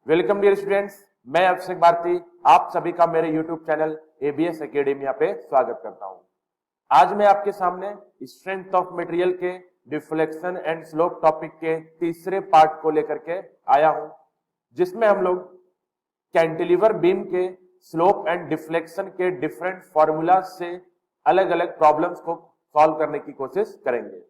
Welcome dear students, मैं अभिषेक भारती आप सभी का मेरे YouTube चैनल एबीएस एकेडमिया पे स्वागत करता हूं। आज मैं आपके सामने स्ट्रेंथ ऑफ मटेरियल के डिफ्लेक्शन एंड स्लोप टॉपिक के तीसरे पार्ट को लेकर के आया हूं, जिसमें हम लोग कैंटिलीवर बीम के स्लोप एंड डिफ्लेक्शन के डिफरेंट फॉर्मूला से अलग अलग प्रॉब्लम्स को सॉल्व करने की कोशिश करेंगे।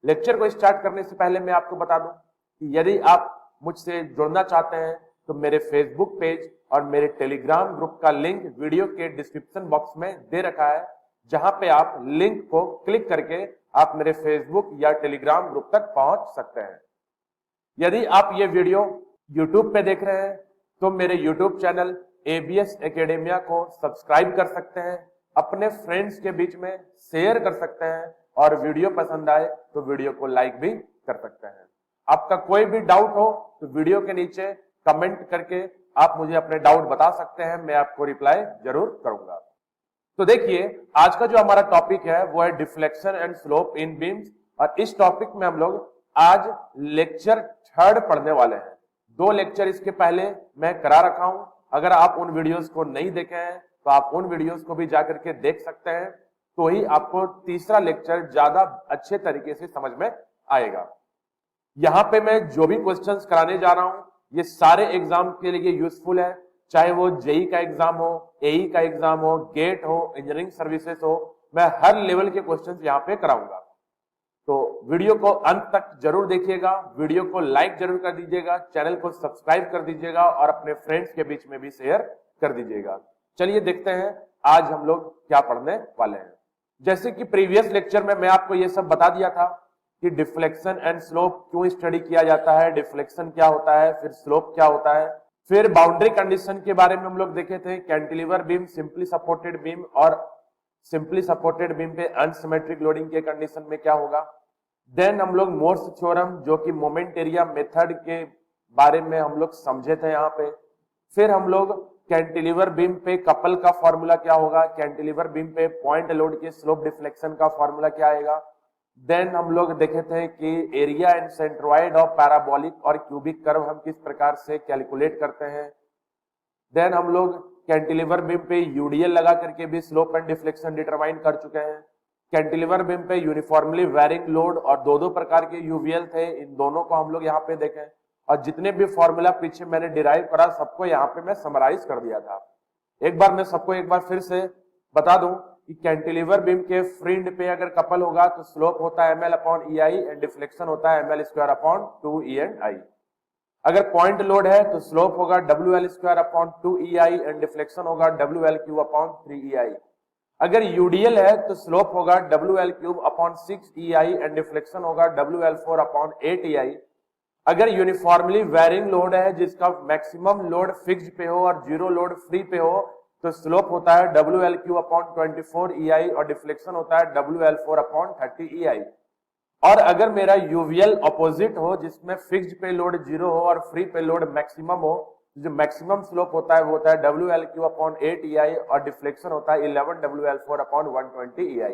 लेक्चर को स्टार्ट करने से पहले मैं आपको बता दूं कि यदि आप मुझसे जुड़ना चाहते हैं तो मेरे फेसबुक पेज और मेरे टेलीग्राम ग्रुप का लिंक वीडियो के डिस्क्रिप्शन बॉक्स में दे रखा है, जहां पे आप लिंक को क्लिक करके आप मेरे फेसबुक या टेलीग्राम ग्रुप तक पहुंच सकते हैं। यदि आप ये वीडियो यूट्यूब पे देख रहे हैं तो मेरे यूट्यूब चैनल एबीएस एकेडमिया को सब्सक्राइब कर सकते हैं, अपने फ्रेंड्स के बीच में शेयर कर सकते हैं और वीडियो पसंद आए तो वीडियो को लाइक भी कर सकते हैं। आपका कोई भी डाउट हो तो वीडियो के नीचे कमेंट करके आप मुझे अपने डाउट बता सकते हैं, मैं आपको रिप्लाई जरूर करूंगा। तो देखिए, आज का जो हमारा टॉपिक है वो है deflection and slope in beams, और इस टॉपिक में हम लोग आज लेक्चर 3 पढ़ने वाले हैं। 2 लेक्चर इसके पहले मैं करा रखा हूं, अगर आप उन वीडियोस को नहीं देखे हैं तो आप उन वीडियोस को भी जाकर के देख सकते हैं, तो ही आपको तीसरा लेक्चर ज्यादा अच्छे तरीके से समझ में आएगा। यहां पे मैं जो भी क्वेश्चंस कराने जा रहा हूं ये सारे एग्जाम के लिए यूजफुल है, चाहे वो जेई का एग्जाम हो, एई का एग्जाम हो, गेट हो, इंजीनियरिंग सर्विसेज हो, मैं हर लेवल के क्वेश्चंस यहां पे कराऊंगा। तो वीडियो को अंत तक जरूर देखिएगा, वीडियो को लाइक जरूर कर दीजिएगा, चैनल को सब्सक्राइब कर दीजिएगा और अपने फ्रेंड्स के बीच में भी शेयर कर दीजिएगा। चलिए देखते हैं आज हम लोग क्या पढ़ने वाले हैं। जैसे कि प्रीवियस लेक्चर में मैं आपको ये सब बता दिया था कि डिफ्लेक्शन एंड स्लोप क्यों स्टडी किया जाता है, डिफ्लेक्शन क्या होता है, फिर स्लोप क्या होता है, फिर बाउंड्री कंडीशन के बारे में हम लोग देखे थे, cantilever beam, simply supported beam और सिंपली सपोर्टेड बीम पे अनसिमेट्रिक लोडिंग के कंडीशन में क्या होगा। देन हम लोग मोर्स थ्योरम जो कि मोमेंट एरिया मेथड के बारे में हम लोग समझे थे यहाँ पे। फिर हम लोग कैंटिलीवर बीम पे कपल का फॉर्मूला क्या होगा, कैंटिलीवर बीम पे पॉइंट लोड के स्लोप डिफ्लेक्शन का फॉर्मूला क्या आएगा। देन हम लोग देखे थे कि area and centroid of parabolic और क्यूबिक कर्व हम किस प्रकार से कैलकुलेट करते हैं। देन हम लोग कैंटिलीवर बीम पे यूडीएल लगा करके भी स्लोप एंड डिफ्लेक्शन डिटरमाइन कर चुके हैं। कैंटिलीवर बीम पे यूनिफॉर्मली वेरिंग लोड और 2 प्रकार के यूवीएल थे, इन दोनों को हम लोग यहाँ पे देखें, और जितने भी फॉर्मूला पीछे मैंने डिराइव करा सबको यहाँ पे मैं समराइज कर दिया था। एक बार मैं सबको एक बार फिर से बता दूं कि कैंटिलीवर बीम के फ्रिंड पे अगर कपल होगा तो स्लोप होता है ml/ei एंड डिफ्लेक्शन होता है ml²/2e/i। अगर पॉइंट लोड है तो स्लोप होगा WL²/2ei एंड डिफ्लेक्शन होगा WL3/3ei। अगर यूडीएल है तो स्लोप होगा WL3/6ei एंड डिफ्लेक्शन होगा WL4/8ei। अगर यूनिफॉर्मली वेरिंग लोड है जिसका मैक्सिमम लोड फिक्स्ड पे हो और जीरो लोड फ्री पे हो तो स्लोप होता है WL3/24ei और डिफ्लेक्शन होता है WL4/30ei। और अगर मेरा यूवीएल ऑपोजिट हो जिसमें फिक्स्ड पे लोड जीरो हो और फ्री पे लोड मैक्सिमम हो, जो मैक्सिमम स्लोप होता है वो होता है WL3/8ei और डिफ्लेक्शन होता है 11 WL4/120ei।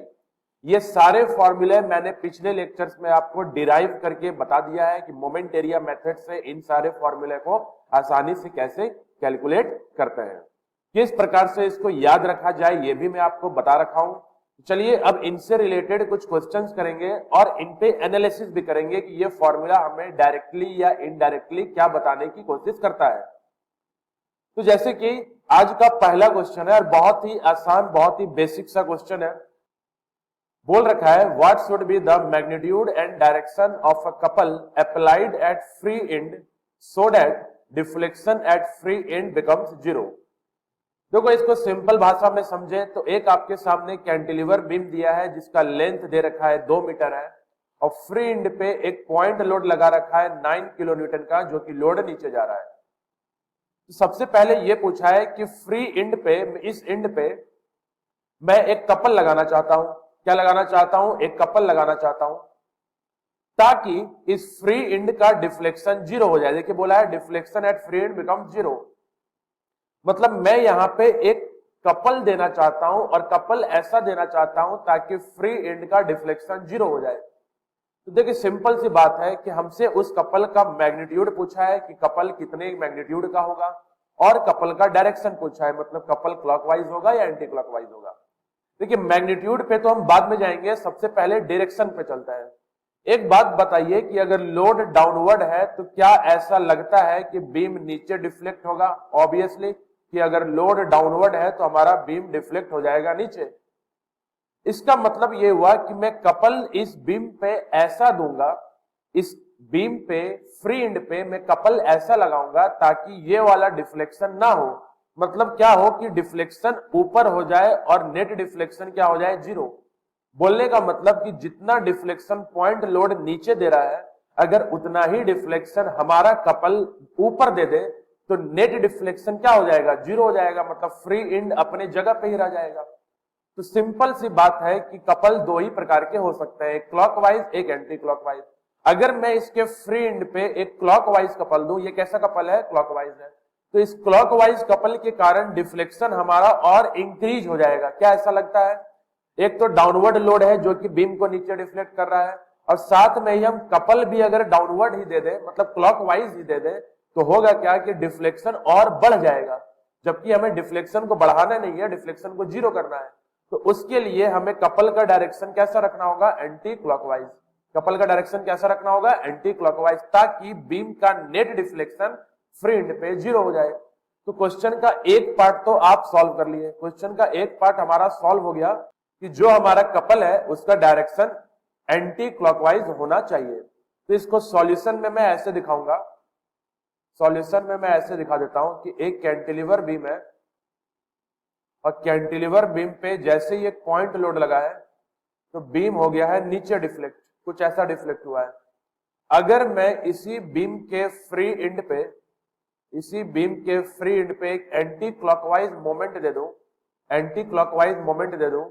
ये सारे फॉर्मूले मैंने पिछले लेक्चर्स में आपको डिराइव करके बता दिया है कि मोमेंट एरिया मेथड से इन सारे फॉर्मूले को आसानी से कैसे कैलकुलेट करते हैं, किस प्रकार से इसको याद रखा जाए ये भी मैं आपको बता रखा हूं। चलिए अब इनसे रिलेटेड कुछ क्वेश्चंस करेंगे और इन पे एनालिसिस भी करेंगे कि ये फॉर्मूला हमें डायरेक्टली या इनडायरेक्टली क्या बताने की कोशिश करता है। तो जैसे कि आज का पहला क्वेश्चन है और बहुत ही आसान, बहुत ही बेसिक सा क्वेश्चन है। बोल रखा है what should be the magnitude and direction of a couple applied at free and so that deflection at free and becomes zero. देखो इसको सिंपल भाषा में समझे तो एक आपके सामने कैंटिलीवर बीम दिया है जिसका लेंथ दे रखा है 2 मीटर है और फ्री एंड पे एक पॉइंट लोड लगा रखा है 9 किलो न्यूटन का, जो कि लोड नीचे जा रहा है। तो सबसे पहले ये पूछा है कि फ्री एंड पे, इस एंड पे मैं एक कपल लगाना चाहता हूं। क्या लगाना चाहता हूं? एक कपल लगाना चाहता हूं ताकि इस फ्री एंड का डिफ्लेक्शन जीरो हो जाए। देखिए बोला है deflection at free and becomes zero, मतलब मैं यहां पे एक कपल देना चाहता हूं और कपल ऐसा देना चाहता हूं ताकि फ्री एंड का डिफ्लेक्शन जीरो हो जाए। तो देखिए सिंपल सी बात है कि हमसे उस कपल का मैग्नीट्यूड पूछा है कि कपल कितने मैग्नीट्यूड का होगा, और कपल का डायरेक्शन पूछा है, मतलब कपल क्लॉकवाइज होगा या एंटी क्लॉकवाइज होगा। देखिए मैग्नीट्यूड पे तो हम बाद में जाएंगे, सबसे पहले डायरेक्शन पे चलता है। एक बात बताइए कि अगर लोड डाउनवर्ड है तो क्या ऐसा लगता है कि बीम नीचे डिफ्लेक्ट होगा? ऑब्वियसली कि अगर लोड डाउनवर्ड है तो हमारा बीम डिफ्लेक्ट हो जाएगा नीचे। इसका मतलब यह हुआ कि मैं कपल इस बीम पे ऐसा दूंगा, इस बीम पे फ्री एंड पे मैं कपल ऐसा लगाऊंगा ताकि ये वाला डिफ्लेक्शन ना हो। मतलब क्या हो कि डिफ्लेक्शन ऊपर हो जाए और नेट डिफ्लेक्शन क्या हो जाए? जीरो। बोलने का मतलब कि जितना डिफ्लेक्शन पॉइंट लोड नीचे दे रहा है, अगर उतना ही डिफ्लेक्शन हमारा कपल ऊपर दे दे तो नेट डिफ्लेक्शन क्या हो जाएगा? जीरो हो जाएगा। मतलब फ्री एंड अपने जगह पे ही रह जाएगा। तो सिंपल सी बात है कि कपल दो ही प्रकार के हो सकते हैं, एक क्लॉकवाइज एक एंटी क्लॉकवाइज। अगर मैं इसके फ्री एंड पे एक क्लॉकवाइज कपल दूं, ये कैसा कपल है? क्लॉकवाइज है, तो इस क्लॉकवाइज कपल के कारण डिफ्लेक्शन हमारा और इंक्रीज हो जाएगा। क्या ऐसा लगता है? एक तो डाउनवर्ड लोड है जो कि बीम को नीचे डिफ्लेक्ट कर रहा है, और साथ में ही हम कपल भी अगर डाउनवर्ड ही दे दे, मतलब क्लॉकवाइज ही दे दे, तो होगा क्या कि डिफ्लेक्शन और बढ़ जाएगा। जबकि हमें डिफ्लेक्शन को बढ़ाना नहीं है, डिफ्लेक्शन को जीरो करना है। तो उसके लिए हमें कपल का डायरेक्शन कैसा रखना होगा? Anti clockwise. कपल का डायरेक्शन कैसा रखना होगा? एंटी क्लॉकवाइज, ताकि बीम का नेट डिफ्लेक्शन फ्री एंड पे जीरो हो जाए। तो क्वेश्चन का एक पार्ट तो आप सॉल्व कर लिए। क्वेश्चन का एक पार्ट हमारा सॉल्व हो गया कि जो हमारा कपल है उसका डायरेक्शन एंटी क्लॉकवाइज होना चाहिए। तो इसको सॉल्यूशन में मैं ऐसे दिखाऊंगा, सॉल्यूशन में मैं ऐसे दिखा देता हूं कि एक कैंटिलीवर बीम है, और कैंटिलीवर बीम पे जैसे ही एक पॉइंट लोड लगा है तो बीम हो गया है नीचे डिफ्लेक्ट, कुछ ऐसा डिफ्लेक्ट हुआ है। अगर मैं इसी बीम के फ्री एंड पे, इसी बीम के फ्री एंड पे एक एंटी क्लॉकवाइज मोमेंट दे दूं, एंटी क्लॉकवाइज मोमेंट दे दूं,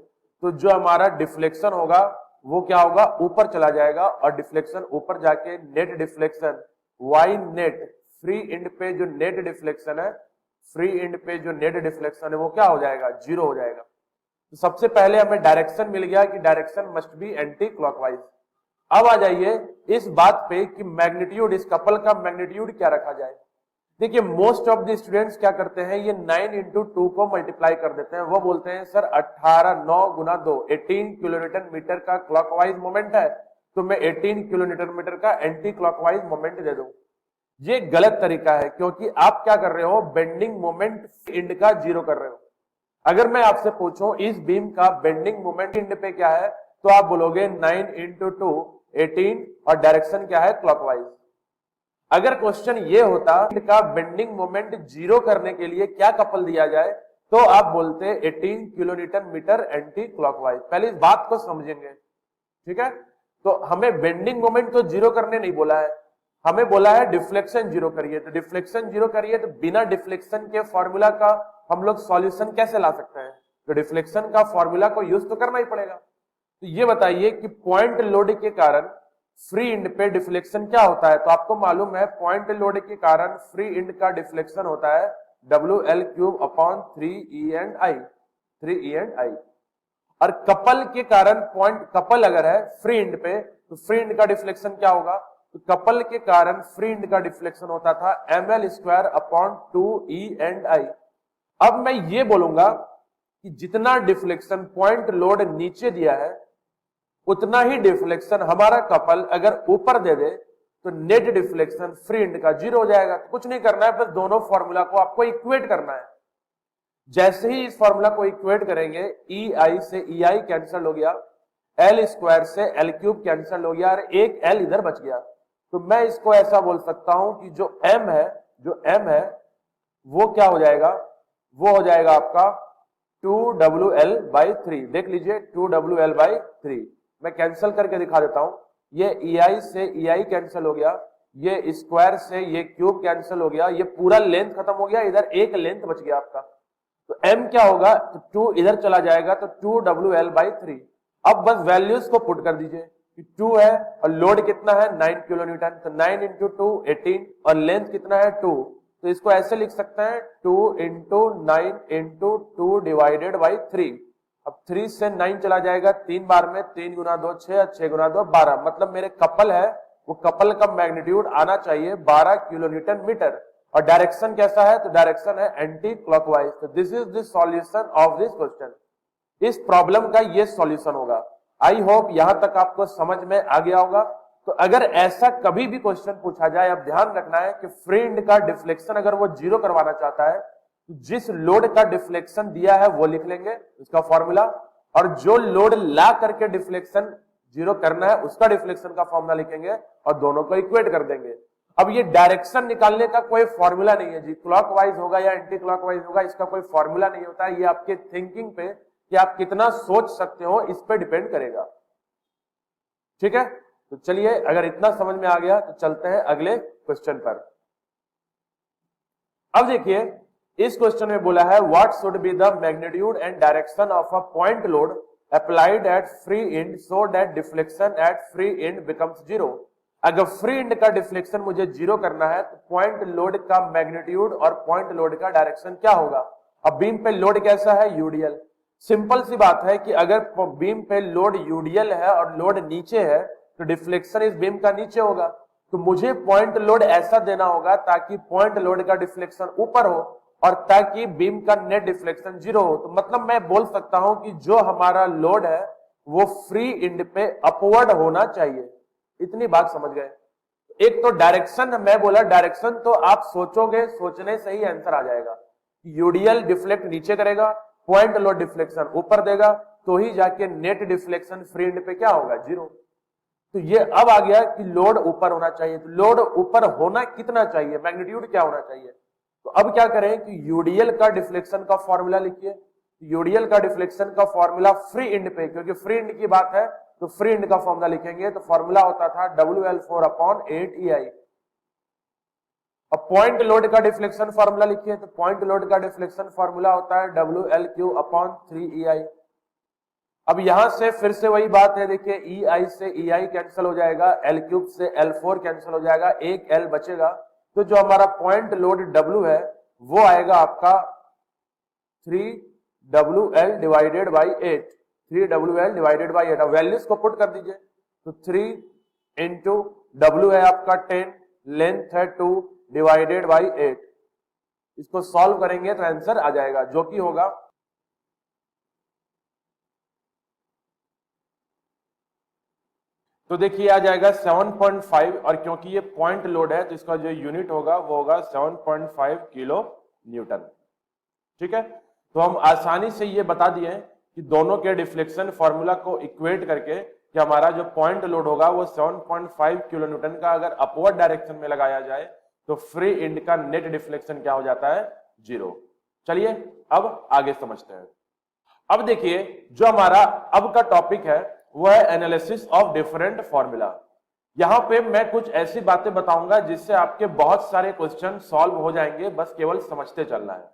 तो जो हमारा डिफ्लेक्शन होगा वो क्या होगा? ऊपर चला जाएगा, और डिफ्लेक्शन ऊपर जाके net deflection y net, free end पे जो नेट डिफ्लेक्शन है, फ्री एंड पे जो नेट डिफ्लेक्शन है वो क्या हो जाएगा? जीरो हो जाएगा। तो सबसे पहले हमें डायरेक्शन मिल गया कि direction must be anti clockwise. अब आ जाइए इस बात पे कि मैग्नीट्यूड, इस कपल का मैग्नीट्यूड क्या रखा जाए। देखिए मोस्ट ऑफ द स्टूडेंट्स क्या करते हैं, ये 9 इंटू 2 को मल्टीप्लाई कर देते हैं। वो बोलते हैं सर 18 9 गुना 2 18 किलोन्यूटन मीटर का क्लॉकवाइज मोमेंट है, तो मैं 18 किलोन्यूटन मीटर का एंटी क्लॉकवाइज मोमेंट दे दूं। ये गलत तरीका है, क्योंकि आप क्या कर रहे हो? बेंडिंग मोमेंट एंड का जीरो कर रहे हो। अगर मैं आपसे पूछूं इस बीम का बेंडिंग मोमेंट एंड पे क्या है, तो आप बोलोगे 9 इंटू 2 18, और डायरेक्शन क्या है? क्लॉकवाइज। अगर क्वेश्चन ये होता का बेंडिंग मोमेंट जीरो करने के लिए क्या कपल दिया जाए, तो आप बोलते 18 किलोन्यूटन मीटर एंटी क्लॉकवाइज। पहले इस बात को समझेंगे, ठीक है? तो हमें बेंडिंग मोमेंट तो जीरो करने नहीं बोला है, हमें बोला है डिफ्लेक्शन जीरो करिए। तो डिफ्लेक्शन जीरो करिए, तो बिना डिफ्लेक्शन के फॉर्मूला का हम लोग सॉल्यूशन कैसे ला सकते हैं? तो डिफ्लेक्शन का फॉर्मूला को यूज तो करना ही पड़ेगा। तो ये बताइए कि पॉइंट लोड के कारण फ्री एंड पे डिफ्लेक्शन क्या होता है? तो आपको मालूम है पॉइंट लोड के कारण फ्री एंड का डिफ्लेक्शन होता है WL³ अपॉन 3E&I, 3E&I। और कपल के कारण, पॉइंट कपल अगर है फ्री एंड पे, तो फ्री एंड का डिफ्लेक्शन क्या होगा? तो कपल के कारण फ्री एंड का डिफ्लेक्शन होता था ml² अपॉन 2E&I। अब मैं ये बोलूंगा कि जितना डिफ्लेक्शन पॉइंट लोड नीचे दिया है, उतना ही डिफ्लेक्शन हमारा कपल अगर ऊपर दे दे तो नेट डिफ्लेक्शन फ्री एंड का जीरो हो जाएगा। तो कुछ नहीं करना है, बस दोनों फॉर्मूला को आपको इक्वेट करना है। जैसे ही इस फॉर्मूला को इक्वेट करेंगे, EI से EI कैंसिल हो गया, L² से L³ कैंसिल हो गया, और एक L इधर बच गया। तो मैं इसको ऐसा बोल सकता हूं कि जो M है, जो M है वो क्या हो जाएगा? वो हो जाएगा आपका 2WL/3। देख लीजिए 2WL/3। मैं कैंसिल करके दिखा देता हूं। ये EI से EI कैंसिल हो गया, ये स्क्वायर से ये क्यूब कैंसिल हो गया, ये पूरा लेंथ खत्म हो गया, इधर एक लेंथ बच गया आपका। तो M क्या होगा? तो 2 इधर चला जाएगा, तो 2WL/3। अब बस वैल्यूज को पुट कर दीजिए कि 2 है और लोड कितना है? 9 किलोन्यूटन। तो 9 इंटू 2 18, और लेंथ कितना है? 2। तो इसको ऐसे लिख सकते हैं 2 इंटू 9 इंटू 2 डिवाइडेड बाई 3। अब 3 से 9 चला जाएगा 3 बार में, 3 गुना 2 6, 6 गुना 2 12, मतलब मेरे कपल है वो कपल का मैग्नीट्यूड आना चाहिए 12 किलो न्यूटन मीटर। और डायरेक्शन कैसा है, तो डायरेक्शन है एंटी क्लॉकवाइज। तो this is the solution of this question. इस प्रॉब्लम का ये सॉल्यूशन होगा। आई होप यहां तक आपको समझ में आ गया होगा। तो अगर ऐसा कभी भी क्वेश्चन पूछा जाए, अब ध्यान रखना है कि फ्री एंड का डिफ्लेक्शन अगर वो 0 करवाना चाहता है, तो जिस लोड का डिफ्लेक्शन दिया है वो लिख लेंगे उसका फॉर्मूला, और जो लोड ला करके डिफ्लेक्शन 0 करना है उसका डिफ्लेक्शन का फॉर्मूला लिखेंगे और दोनों को इक्वेट कर देंगे। अब ये डायरेक्शन निकालने का कोई फॉर्मूला नहीं है जी, क्लॉकवाइज होगा या एंटी क्लॉकवाइज होगा, इसका कोई फॉर्मूला नहीं होता है। ये आपके थिंकिंग पे कि आप कितना सोच सकते हो इस पे डिपेंड करेगा। ठीक है, तो चलिए अगर इतना समझ में आ गया तो चलते हैं अगले क्वेश्चन पर। अब देखिए इस क्वेश्चन में बोला है what should be the magnitude and direction of a point load applied at free and so that deflection at free and becomes 0। अगर फ्री एंड का डिफ्लेक्शन मुझे 0 करना है तो पॉइंट लोड का मैग्नीट्यूड और पॉइंट लोड का डायरेक्शन क्या होगा। अब बीम पे लोड कैसा है, यूडीएल। सिंपल सी बात है कि अगर बीम पे लोड यूडीएल है और लोड नीचे है तो डिफ्लेक्शन इस बीम का नीचे होगा। तो मुझे पॉइंट लोड ऐसा देना होगा ताकि पॉइंट लोड का डिफ्लेक्शन ऊपर हो और ताकि बीम का नेट डिफ्लेक्शन 0 हो। तो मतलब मैं बोल सकता हूं कि जो हमारा लोड है वो फ्री एंड पे अपवर्ड होना चाहिए। इतनी बात समझ गए। एक तो डायरेक्शन, मैं बोला डायरेक्शन तो आप सोचोगे, सोचने से ही आंसर आ जाएगा। यूडीएल डिफ्लेक्ट नीचे करेगा, पॉइंट लोड डिफ्लेक्शन ऊपर देगा, तो ही जाके नेट डिफ्लेक्शन फ्री एंड पे क्या होगा, 0। तो ये अब आ गया कि लोड ऊपर होना चाहिए। तो लोड ऊपर होना कितना चाहिए, मैग्नीट्यूड क्या होना चाहिए। तो अब क्या करें कि यूडीएल का डिफ्लेक्शन का फॉर्मूला लिखिए। यूडीएल का डिफ्लेक्शन का फॉर्मूला फ्री एंड पे, क्योंकि फ्री एंड की बात है तो फ्री एंड का फॉर्मूला लिखेंगे। तो फॉर्मूला होता था WL4/8EI। अब पॉइंट लोड का डिफ्लेक्शन फॉर्मूला लिखिए। तो पॉइंट लोड का डिफ्लेक्शन फॉर्मूला होता है WL3/3EI। अब यहां से फिर से वही बात है, देखिए EI से EI कैंसिल हो जाएगा, L3 से L4 कैंसिल हो जाएगा, एक L बचेगा। तो जो हमारा पॉइंट लोड W है वो आएगा आपका 3WL divided by 8। 3WL divided by 8। अब वैल्यूज को पुट कर दीजिए। तो 3 इंटू W है आपका 10, लेंथ है 2 डिवाइडेड बाई 8। इसको सॉल्व करेंगे तो आंसर आ जाएगा जो कि होगा तो देखिए आ जाएगा 7.5, और क्योंकि ये पॉइंट लोड है तो इसका जो यूनिट होगा वो होगा 7.5 किलो न्यूटन। ठीक है, तो हम आसानी से ये बता दिए कि दोनों के डिफ्लेक्शन फॉर्मूला को इक्वेट करके कि हमारा जो पॉइंट लोड होगा वो 7.5 किलो न्यूटन का अगर अपवर्ड डायरेक्शन में लगाया जाए तो फ्री एंड का नेट डिफ्लेक्शन क्या हो जाता है, 0। चलिए अब आगे समझते हैं। अब देखिए जो हमारा अब का टॉपिक है वो है एनालिसिस ऑफ डिफरेंट फॉर्मूला। यहां पे मैं कुछ ऐसी बातें बताऊंगा जिससे आपके बहुत सारे क्वेश्चन सॉल्व हो जाएंगे, बस केवल समझते चलना है।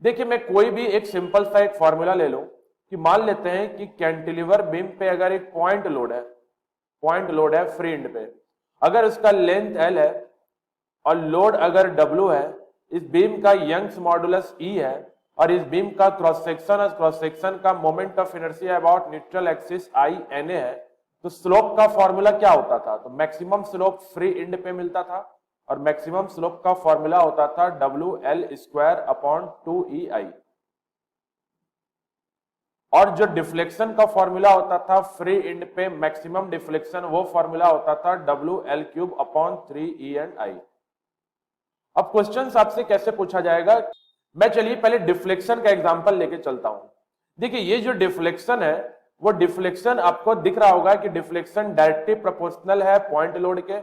देखिए मैं कोई भी एक सिंपल सा एक फॉर्मूला ले लूं कि मान लेते हैं कि कैंटिलीवर बीम पे अगर एक पॉइंट लोड है फ्री एंड पे, अगर उसका लेंथ L है और लोड अगर W है, इस बीम का यंग्स मॉडुलस E है और इस बीम का क्रॉस सेक्शन का moment of inertia about neutral axis I NA है, तो स्लोप का फॉर्मूला क्या होता था, तो मैक्सिमम स्लोप फ्री एंड पे मिलता था और मैक्सिमम स्लोप का फॉर्मूला होता था WL²/2EI। और जो डिफ्लेक्शन का फॉर्मूला होता था फ्री एंड पे मैक्सिमम डिफ्लेक्शन, वो फॉर्मूला होता था WL3/3E&I। अब क्वेश्चन आपसे कैसे पूछा जाएगा, मैं चलिए पहले डिफ्लेक्शन का एग्जांपल लेके चलता हूं। देखिए ये जो डिफ्लेक्शन है वो डिफ्लेक्शन आपको दिख रहा होगा कि डिफ्लेक्शन डायरेक्टली प्रोपोर्शनल है पॉइंट लोड के,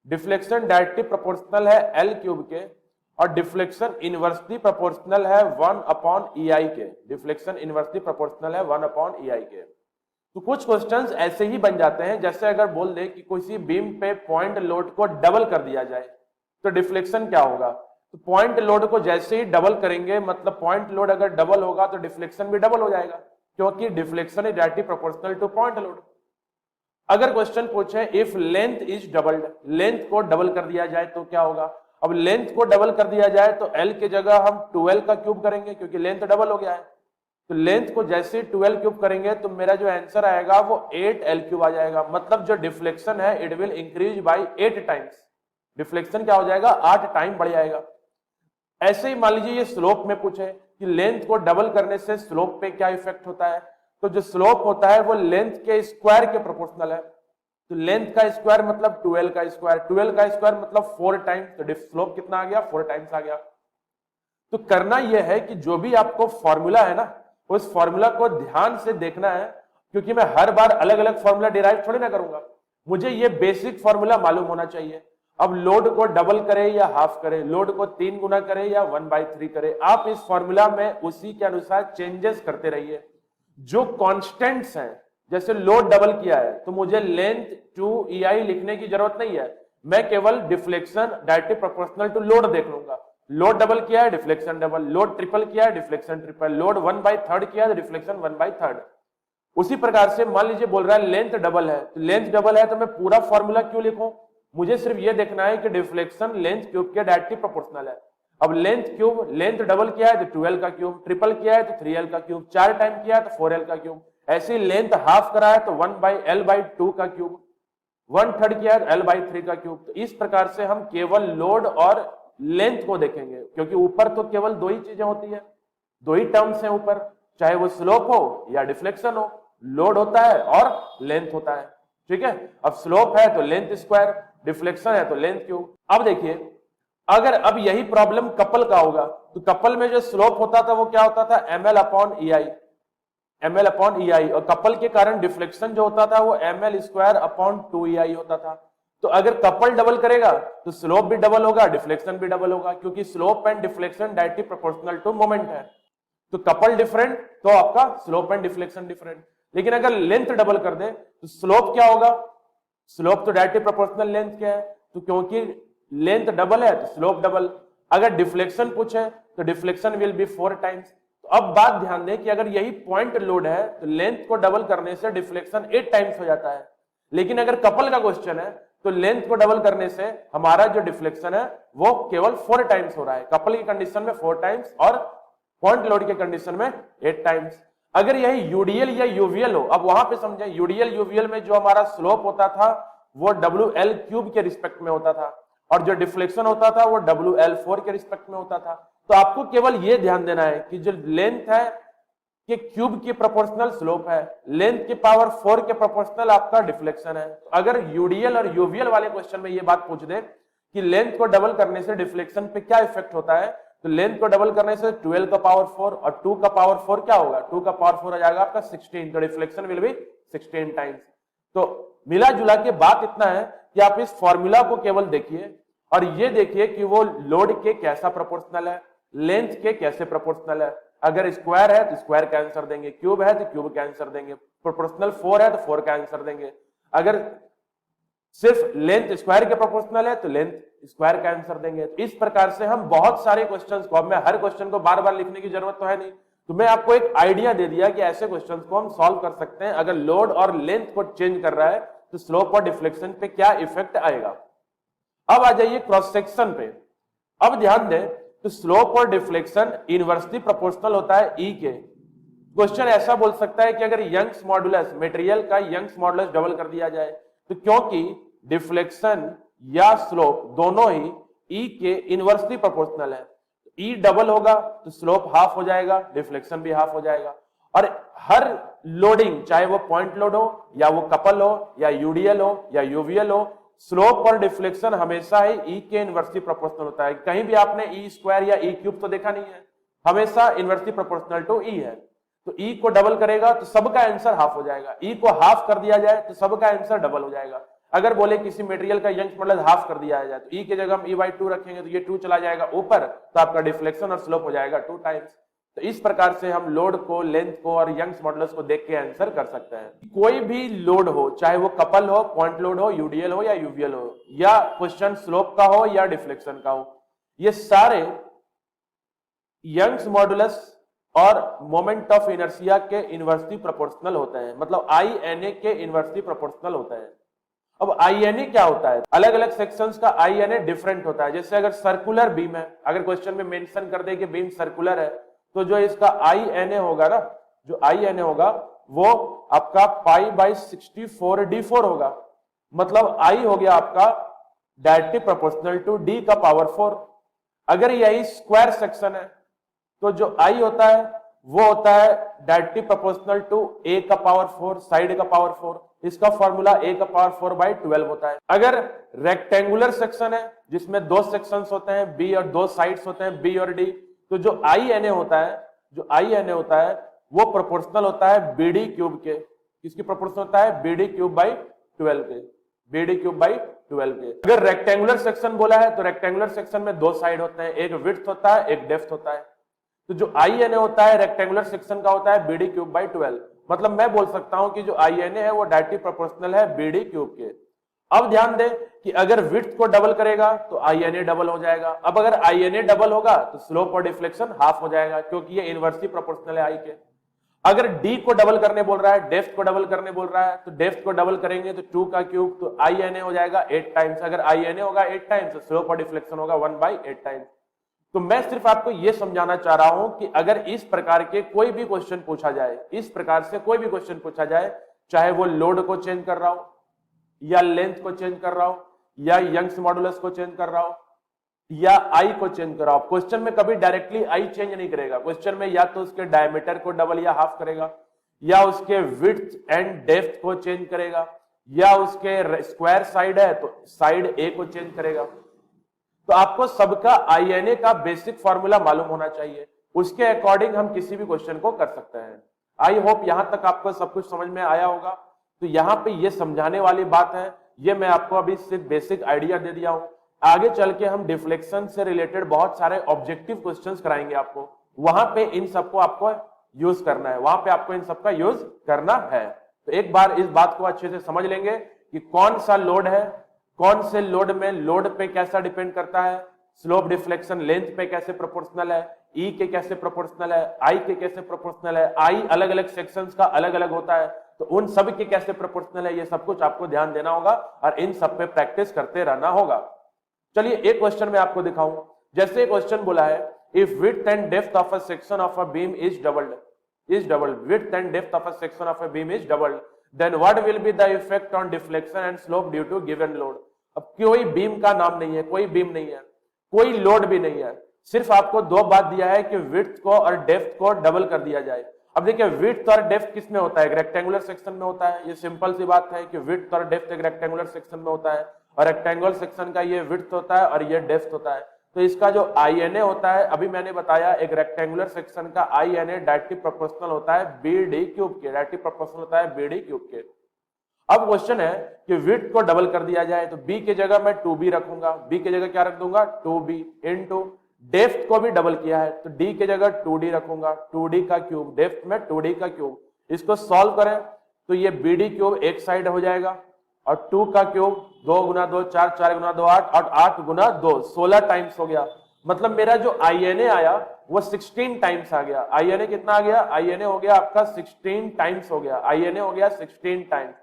डिफ्लेक्शन डायरेक्टली प्रोपोर्शनल है L³ के, और डिफ्लेक्शन इनवर्सली प्रोपोर्शनल है 1/EI के। डिफ्लेक्शन इनवर्सली प्रोपोर्शनल है 1/EI के। तो कुछ क्वेश्चंस ऐसे ही बन जाते हैं, जैसे अगर बोल दे कि किसी बीम पे पॉइंट लोड को डबल कर दिया जाए तो डिफ्लेक्शन क्या होगा। तो पॉइंट लोड को जैसे ही डबल करेंगे, मतलब पॉइंट लोड अगर डबल होगा तो डिफ्लेक्शन भी डबल हो जाएगा, क्योंकि deflection is directly proportional two point load. अगर क्वेश्चन पूछे if length is doubled, length को डबल कर दिया जाए तो क्या होगा। अब लेंथ को डबल कर दिया जाए तो L की जगह हम 2L का क्यूब करेंगे क्योंकि लेंथ डबल हो गया है। तो लेंथ को जैसे 12 क्यूब करेंगे तो मेरा जो आंसर आएगा वो 8L क्यूब आ जाएगा। मतलब जो डिफ्लेक्शन है it will increase by 8 times. Deflection क्या हो जाएगा, 8 टाइम बढ़ जाएगा। ऐसे ही मान लीजिए ये स्लोप में पूछे कि लेंथ को डबल करने से स्लोप पे क्या इफेक्ट होता है, तो जो स्लोप होता है वो लेंथ के स्क्वायर के प्रोपोर्शनल है। तो लेंथ का स्क्वायर मतलब 12 का स्क्वायर, 12 का स्क्वायर मतलब 4 टाइम्स, तो स्लोप कितना आ गया, 4 टाइम्स आ गया। तो करना यह है कि जो भी आपको फॉर्मूला है ना, उस फॉर्मूला को ध्यान से देखना है, क्योंकि मैं हर बार अलग अलग फॉर्मूला डिराइव थोड़ी ना करूंगा। मुझे ये बेसिक फॉर्मूला मालूम होना चाहिए। अब लोड को डबल करे या हाफ करे, लोड को 3 गुना करे या 1/3 करे, आप इस फॉर्मूला में उसी के अनुसार चेंजेस करते रहिए। जो कॉन्स्टेंट्स हैं, जैसे लोड डबल किया है तो मुझे लेंथ 2EI लिखने की जरूरत नहीं है, मैं केवल deflection directly proportional to load देख लूंगा। लोड डबल किया है डिफ्लेक्शन डबल, लोड ट्रिपल किया है डिफ्लेक्शन ट्रिपल, लोड 1/3 किया है डिफ्लेक्शन 1/3। उसी प्रकार से मान लीजिए बोल रहा है लेंथ डबल है, तो लेंथ डबल है तो मैं पूरा फॉर्मूला क्यों लिखूं, मुझे सिर्फ ये देखना है कि डिफ्लेक्शन लेंथ क्यूब के डायरेक्टली प्रोपोर्शनल है। अब लेंथ क्यूब, लेंथ डबल किया है तो 12 का क्यूब, ट्रिपल किया है तो 3L का क्यूब, 4 टाइम किया है तो 4L का क्यूब, ऐसे ही लेंथ हाफ करा है तो 1/L/2 का क्यूब, 1/3 किया है तो L/3 का क्यूब। तो इस प्रकार से हम केवल लोड और लेंथ को देखेंगे, क्योंकि ऊपर तो केवल दो ही चीजें होती है, दो ही टर्म्स हैं ऊपर, चाहे वो स्लोप हो या डिफ्लेक्शन हो, लोड होता है और लेंथ होता है। ठीक है, अब स्लोप है तो लेंथ स्क्वायर, डिफ्लेक्शन है तो लेंथ क्यूब। अब देखिए, अगर अब यही प्रॉब्लम कपल का होगा, तो कपल में जो स्लोप होता था वो क्या होता था, ml/EI, ml/EI, और कपल के कारण डिफ्लेक्शन जो होता था वो ml²/2EI होता था। तो अगर कपल डबल करेगा तो स्लोप भी डबल होगा, डिफ्लेक्शन भी डबल होगा, क्योंकि slope and deflection directly proportional to moment है। तो कपल डिफरेंट तो आपका स्लोप एंड डिफ्लेक्शन डिफरेंट। लेकिन अगर लेंथ डबल कर दे तो स्लोप क्या होगा, स्लोप तो डायरेक्टली प्रोपोर्शनल लेंथ क्या है, तो क्योंकि लेंथ डबल है तो स्लोप डबल। अगर डिफ्लेक्शन पूछे तो डिफ्लेक्शन विल बी 4 टाइम्स। तो अब बात ध्यान दें कि अगर यही पॉइंट लोड है तो लेंथ को डबल करने से डिफ्लेक्शन 8 टाइम्स हो जाता है। लेकिन अगर कपल का क्वेश्चन है तो लेंथ को डबल करने से हमारा जो डिफ्लेक्शन है वो केवल 4 टाइम्स हो रहा है। कपल की कंडीशन में 4 टाइम्स और पॉइंट लोड के कंडीशन में 8 टाइम्स। अगर यही यूडीएल या यूवीएल हो, अब वहां पे समझें, यूडीएल यूवीएल में जो हमारा स्लोप होता था वो WL³ के रिस्पेक्ट में होता था, और जो डिफ्लेक्शन होता था वो WL4 के रिस्पेक्ट में होता था। तो आपको केवल ये ध्यान देना है कि जो लेंथ है कि क्यूब की प्रोपोर्शनल स्लोप है, लेंथ की पावर 4 के प्रोपोर्शनल आपका डिफ्लेक्शन है। तो अगर यूडीएल और यूवीएल वाले क्वेश्चन में ये बात पूछ दे कि लेंथ को डबल करने से डिफ्लेक्शन पे क्या इफेक्ट होता है, तो लेंथ को डबल करने से 12 का पावर 4 और 2 का पावर 4 क्या होगा, 2 का पावर 4 आ जाएगा आपका 16, तो डिफ्लेक्शन विल बी 16 टाइम्स। तो मिला जुला के बात इतना है कि आप इस फॉर्मूला को केवल देखिए और ये देखिए कि वो लोड के कैसा प्रोपोर्शनल है, लेंथ के कैसे प्रोपोर्शनल है। अगर स्क्वायर है तो स्क्वायर का आंसर देंगे, क्यूब है तो क्यूब का आंसर देंगे, प्रोपोर्शनल 4 है तो 4 का आंसर देंगे, अगर सिर्फ लेंथ स्क्वायर के प्रोपोर्शनल है तो लेंथ स्क्वायर का आंसर देंगे। तो इस प्रकार से हम बहुत सारे क्वेश्चंस को, अब मैं हर क्वेश्चन को बार बार लिखने की जरूरत तो है नहीं, तो मैं आपको एक आइडिया दे दिया कि ऐसे क्वेश्चंस को हम सॉल्व कर सकते हैं। अगर लोड और लेंथ को चेंज कर रहा है तो स्लोप और डिफ्लेक्शन पे क्या इफेक्ट आएगा। अब आ जाइए क्रॉस सेक्शन पे। अब ध्यान दें तो स्लोप और डिफ्लेक्शन इनवर्सली प्रोपोर्शनल होता है ई के। क्वेश्चन ऐसा बोल सकता है कि अगर यंग्स मॉडुलस, मटेरियल का यंग्स मॉडुलस डबल कर दिया जाए, तो क्योंकि डिफ्लेक्शन या स्लोप दोनों ही ई के इनवर्सली प्रोपोर्शनल है, ई डबल होगा तो स्लोप हाफ हो जाएगा, डिफ्लेक्शन भी हाफ हो जाएगा। और हर लोडिंग, चाहे वो पॉइंट लोड हो या वो कपल हो या यूडीएल हो या यूवीएल हो, स्लोप और डिफ्लेक्शन हमेशा ही ई के इनवर्सली प्रोपोर्शनल होता है। कहीं भी आपने ई स्क्वायर या ई क्यूब तो देखा नहीं है, हमेशा इनवर्सली प्रोपोर्शनल टू ई है। तो ई को डबल करेगा तो सबका आंसर हाफ हो जाएगा, ई को हाफ कर दिया जाए तो सबका आंसर डबल हो जाएगा। अगर बोले किसी मटेरियल का यंग्स मॉडुलस हाफ कर दिया जाए तो ई की जगह हम E/2 रखेंगे तो ये 2 चला जाएगा ऊपर, तो आपका डिफ्लेक्शन और स्लोप हो जाएगा 2 टाइम्स। तो इस प्रकार से हम लोड को, लेंथ को और यंग्स मॉडुलस को देख के आंसर कर सकते हैं। कोई भी लोड हो, चाहे वो कपल हो, पॉइंट लोड हो, यूडीएल हो या यूवीएल हो, या क्वेश्चन स्लोप का हो या डिफ्लेक्शन का हो, ये सारे यंग्स मॉडुलस और मोमेंट ऑफ इनर्शिया के इनवर्सली प्रोपोर्शनल होते हैं, मतलब INA के इनवर्सली प्रोपोर्शनल होते हैं। अब INA क्या होता है, अलग अलग सेक्शंस का INA डिफरेंट होता है। जैसे अगर सर्कुलर बीम है, अगर क्वेश्चन में मेंशन कर दे कि बीम सर्कुलर है, तो जो इसका INA होगा ना जो आई एन ए होगा वो आपका पाई बाई 64d4 होगा। मतलब आई हो गया आपका डायरेक्टली प्रोपोर्शनल टू डी का पावर 4। अगर यही स्क्वायर सेक्शन है तो जो आई होता है वो होता है डायरेक्टली प्रोपोर्शनल टू ए का पावर 4 साइड का पावर 4। इसका फॉर्मूला ए का पावर 4/12 होता है। अगर रेक्टेंगुलर सेक्शन है जिसमें दो सेक्शंस होते हैं बी और दो साइड्स होते हैं बी और डी, तो जो आई एन ए होता है, जो आई एन ए होता है वो प्रोपोर्शनल होता है बीडी क्यूब के। किसकी प्रोपोर्शनल होता है? बीडी क्यूब बाई 12 के, बीडी क्यूब बाई 12 के। अगर रेक्टेंगुलर सेक्शन बोला है तो रेक्टेंगुलर सेक्शन में दो साइड होते हैं, एक विड्थ होता है एक डेप्थ होता है। तो जो आई एन ए होता है रेक्टेंगुलर सेक्शन का होता है बीडी क्यूब बाई 12। मतलब मैं बोल सकता हूं कि जो आई एन ए है वो डायरेक्टली प्रोपोर्शनल है बीडी क्यूब के। अब ध्यान दें कि अगर विड्थ को डबल करेगा तो आई एन ए डबल हो जाएगा। अब अगर आई एन ए डबल होगा तो स्लोप और डिफ्लेक्शन हाफ हो जाएगा, क्योंकि ये इनवर्सली प्रोपोर्शनल है आई के। अगर डी को डबल करने बोल रहा है, डेप्थ को डबल करने बोल रहा है, तो डेप्थ को डबल करेंगे तो 2 का क्यूब, तो आई एन ए हो जाएगा 8 टाइम्स। अगर आई एन ए होगा 8 टाइम्स तो स्लोप और डिफ्लेक्शन होगा 1/8 टाइम्स। तो मैं सिर्फ आपको यह समझाना चाह रहा हूं कि अगर इस प्रकार के कोई भी क्वेश्चन पूछा जाए, इस प्रकार से कोई भी क्वेश्चन पूछा जाए, चाहे वो लोड को चेंज कर रहा हो या लेंथ को चेंज कर रहा हो या यंग्स मॉडुलस को चेंज कर रहा हो या आई को चेंज कर रहा हो, क्वेश्चन में कभी डायरेक्टली आई चेंज नहीं करेगा। क्वेश्चन में या तो उसके डायमीटर को डबल या हाफ करेगा, या उसके विड्थ एंड डेप्थ को चेंज करेगा, या उसके स्क्वायर साइड है तो साइड ए को चेंज करेगा। तो आपको सबका आईएनए का बेसिक फॉर्मूला मालूम होना चाहिए, उसके अकॉर्डिंग हम किसी भी क्वेश्चन को कर सकते हैं। आई होप यहां तक आपको सब कुछ समझ में आया होगा। तो यहां पे ये समझाने वाली बात है, ये मैं आपको अभी सिर्फ बेसिक आइडिया दे दिया हूं। आगे चल के हम डिफ्लेक्शन से रिलेटेड बहुत सारे ऑब्जेक्टिव क्वेश्चंस कराएंगे आपको, वहां पे इन सबको आपको यूज करना है, वहां पे आपको इन सबका यूज करना है। तो एक बार इस बात को अच्छे से समझ लेंगे कि कौन सा लोड है, कौन से लोड में लोड पे कैसा डिपेंड करता है, स्लोप डिफ्लेक्शन लेंथ पे कैसे प्रोपोर्शनल है, ई के कैसे प्रोपोर्शनल है, आई के कैसे प्रोपोर्शनल है, आई अलग अलग सेक्शंस का अलग अलग होता है तो उन सब के कैसे प्रोपोर्शनल है, ये सब कुछ आपको ध्यान देना होगा और इन सब पे प्रैक्टिस करते रहना होगा। चलिए एक क्वेश्चन मैं आपको दिखाऊं। जैसे क्वेश्चन बोला है, if width and depth of a section of a beam is doubled, width and depth of a section of a beam is doubled, then what will be the effect on deflection and slope due to given load। अब कोई beam का नाम नहीं है, कोई beam नहीं है, कोई लोड भी नहीं है, सिर्फ आपको दो बात दिया है कि विड्थ को और डेप्थ को डबल कर दिया जाए। अब देखिए विड्थ और डेप्थ किस में होता है? एक रेक्टेंगुलर सेक्शन में होता है। ये सिंपल सी बात है कि विड्थ और डेप्थ एक रेक्टेंगुलर सेक्शन में होता है और रेक्टेंगुलर सेक्शन का ये विड्थ होता है और ये डेप्थ होता है। तो इसका जो आई एन ए होता है, अभी मैंने बताया एक रेक्टेंगुलर सेक्शन का I N A directly proportional होता है बी डी क्यूब के, डायरेक्टली प्रोपोर्शनल होता है बी डी क्यूब के। अब क्वेश्चन है कि विड्थ को डबल कर दिया जाए तो बी की जगह मैं 2b रखूंगा, बी की जगह क्या रख दूंगा 2b इनटू डेप्थ को भी डबल किया है तो डी की जगह 2d रखूंगा, 2d का क्यूब, डेप्थ में 2d का क्यूब। इसको सॉल्व करें तो ये बी डी क्यूब एक साइड हो जाएगा और 2 का क्यूब 2 गुना 2 4, 4 गुना 2 8 और 8 गुना 2 16 टाइम्स हो गया। मतलब मेरा जो आई एन ए आया वो 16 टाइम्स आ गया। आई एन ए कितना आ गया? आई एन ए हो गया आपका 16 टाइम्स हो गया, आई एन ए हो गया 16 टाइम्स।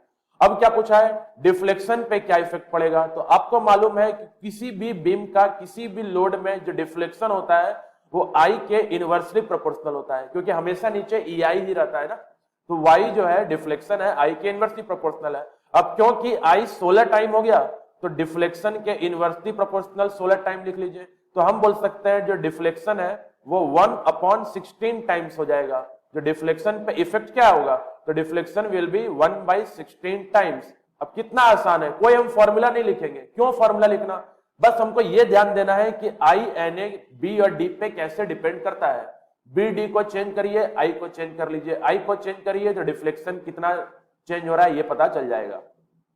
अब क्या पूछा है? डिफ्लेक्शन पे क्या इफेक्ट पड़ेगा। तो आपको मालूम है कि किसी भी बीम का किसी भी लोड में जो डिफ्लेक्शन होता है वो आई के इनवर्सली प्रोपोर्शनल होता है, क्योंकि हमेशा नीचे ई आई ही रहता है ना। तो वाई जो है डिफ्लेक्शन है आई के इनवर्सली प्रोपोर्शनल है। अब क्योंकि आई 16 टाइम हो गया तो डिफ्लेक्शन के इनवर्सली प्रोपोर्शनल 16 टाइम लिख लीजिए। तो हम बोल सकते हैं जो डिफ्लेक्शन है वो 1/16 टाइम्स हो जाएगा। जो डिफ्लेक्शन पे इफेक्ट क्या होगा? तो डिफ्लेक्शन विल बी 1/16 टाइम्स। अब कितना आसान है, कोई हम फॉर्मूला नहीं लिखेंगे। क्यों फॉर्मूला लिखना? बस हमको ये ध्यान देना है कि आई एन ए बी और डी पे कैसे डिपेंड करता है। बी डी को चेंज करिए, आई को चेंज कर लीजिए, आई को चेंज करिए तो डिफ्लेक्शन कितना चेंज हो रहा है ये पता चल जाएगा।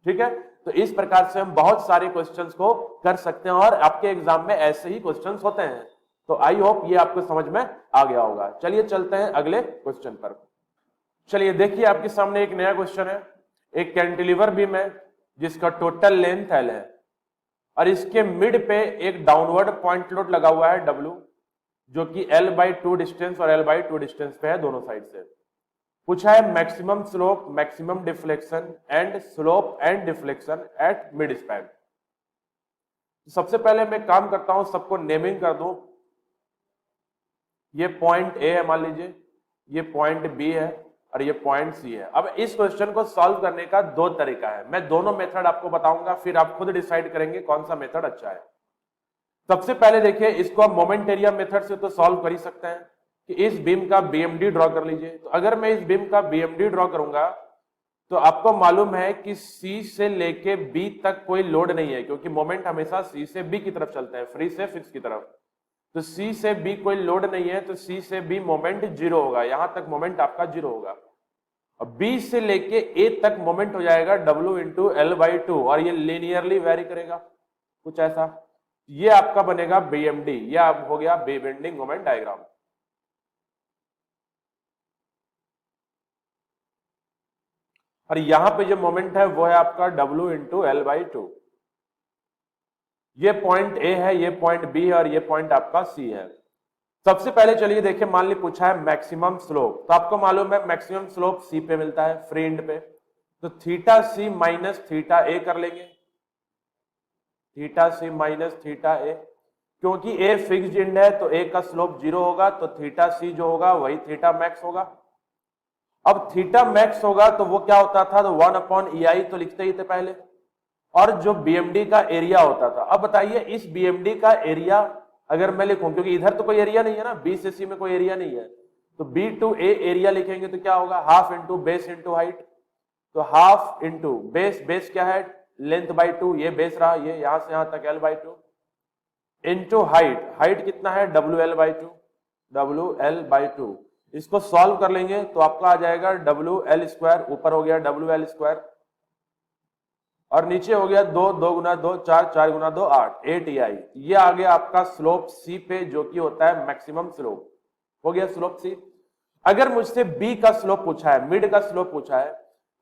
ठीक है, तो इस प्रकार से हम बहुत सारे क्वेश्चंस को कर सकते हैं और आपके एग्जाम में ऐसे ही क्वेश्चंस होते हैं। तो आई होप ये आपको समझ में आ गया होगा। चलिए चलते हैं अगले क्वेश्चन पर। चलिए देखिए आपके सामने एक नया क्वेश्चन है। एक कैंटिलीवर बीम है जिसका टोटल लेंथ L है और इसके मिड पे एक डाउनवर्ड पॉइंट लोड लगा हुआ है W, जो कि L/2 डिस्टेंस और L/2 डिस्टेंस पे है दोनों साइड से। पूछा है maximum slope, maximum deflection and slope and deflection at mid span. सबसे पहले मैं काम करता हूं, सबको नेमिंग कर दूं। ये पॉइंट ए है मान लीजिए, ये पॉइंट बी है और ये पॉइंट सी है। अब इस क्वेश्चन को सॉल्व करने का दो तरीका है, मैं दोनों मेथड आपको बताऊंगा, फिर आप खुद डिसाइड करेंगे कौन सा मेथड अच्छा है। सबसे पहले देखिए, इसको आप मोमेंट एरिया मेथड से तो सॉल्व कर ही सकते हैं कि इस बीम का बीएमडी ड्रॉ कर लीजिए। तो अगर मैं इस बीम का बीएमडी ड्रॉ करूंगा तो आपको मालूम है कि सी से लेके बी तक कोई लोड नहीं है, क्योंकि मोमेंट हमेशा सी से बी की तरफ चलते हैं, फ्री से फिक्स की तरफ। तो सी से बी कोई लोड नहीं है, तो सी से बी मोमेंट जीरो होगा, यहां तक मोमेंट आपका जीरो होगा। और बी से लेके ए तक मोमेंट हो जाएगा W इंटू L/2 और ये लीनियरली वेरी करेगा कुछ ऐसा। ये आपका बनेगा बीएमडी, ये आप हो गया बी बेंडिंग मोमेंट डायग्राम। और यहां पे जो मोमेंट है वो है आपका W इंटू L/2। ये पॉइंट ए है, ये पॉइंट बी है और ये पॉइंट आपका सी है। सबसे पहले चलिए देखिए, मान ली पूछा है मैक्सिमम स्लोप, तो आपको मालूम है मैक्सिमम स्लोप सी पे मिलता है, फ्री एंड पे। तो थीटा सी माइनस थीटा ए कर लेंगे, थीटा सी माइनस थीटा ए, क्योंकि ए फिक्स्ड एंड है तो ए का स्लोप जीरो होगा, तो थीटा सी जो होगा वही थीटा मैक्स होगा। अब थीटा मैक्स होगा तो वो क्या होता था, तो 1/EI तो लिखते ही थे पहले, और जो बीएमडी का एरिया होता था। अब बताइए इस बीएमडी का एरिया अगर मैं लिखूं, क्योंकि इधर तो कोई एरिया नहीं है ना, बी से सी में कोई एरिया नहीं है, तो बी टू ए एरिया लिखेंगे तो क्या होगा, half into base into height. तो हाफ इंटू बेस, बेस क्या है लेंथ बाई 2, ये बेस रहा, ये यहां से यहां तक L/2 इंटू हाइट, हाइट कितना है WL/2, WL/2। इसको सॉल्व कर लेंगे तो आपका आ जाएगा WL², ऊपर हो गया WL² और नीचे हो गया 2, 2 गुना 2 4, 4 गुना 2 8, 8EI। ये आ गया आपका स्लोप सी पे, जो कि होता है मैक्सिमम स्लोप, हो गया स्लोप सी। अगर मुझसे बी का स्लोप पूछा है, मिड का स्लोप पूछा है,